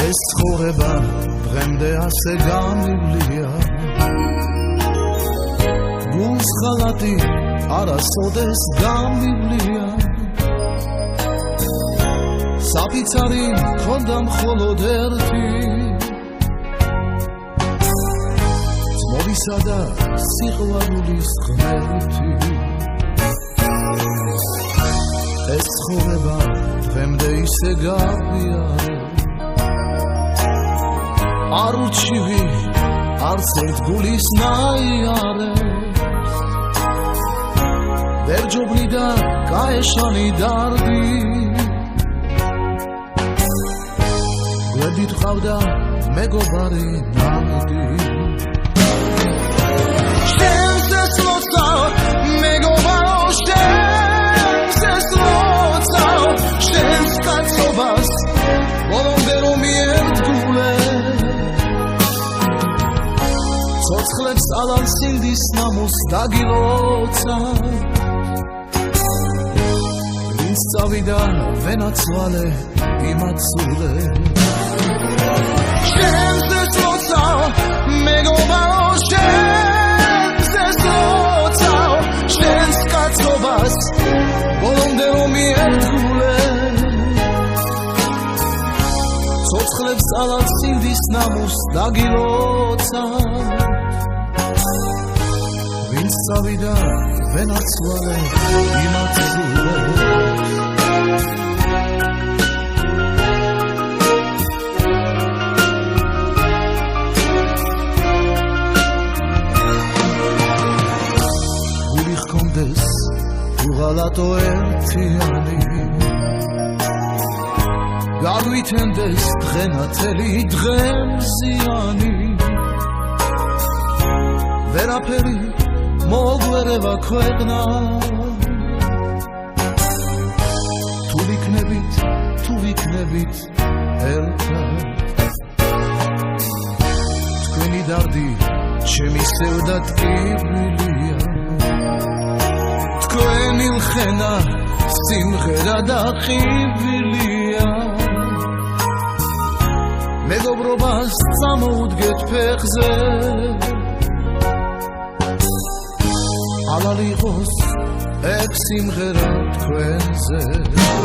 ეს ცხოვრება დღემდე ასე გამივლია გულს ხალატი არასოდეს გამივლია საფიცარი მქონდა მხოლოდ ერთი ძმობისა და სიყვარულის ღმერთი ეს ცხოვრება დღემდე ისე გავიარე არ ურჩივი არც ერთ გულის ნაიარეს ვერ ჯობნიდა გაეშანი დარდი გვერდით ყავდა მეგობარი ნაღდი შენს ეს ლოცა მეგობარო შენს ეს ლოცა შენს კაცობას ბოლომდე რომ მიერთგულე ცოცხლებს ალალ სინდის ნამოს დაგილოცა ვინც წავიდა ვენაცვალე იმაცულე შენს ეს ლოცა მეგობარო შენს ეს ლოცა შენს კაცობას ბოლომდე რომ მიერთგულე ცოცხლებს ალალ სინდის ნამოს დაგილოცა ვინც წავიდა ვენაცვალე იმაცულე უღალატო ერთიანი გავვითენდეს დღენათელი დღემზიანი ვერაფერი მოგვერევა ქვეყნა თუ ვიქნებით ერთად თქვენი დარდი ჩემი სევდა ტკივილია თქვენი ლხენა სიმღერა და ხიბილია მეგობრობას წამოუდგეთ ფეხზე ალალ იყოს ეგ სიმღერა თქვენზე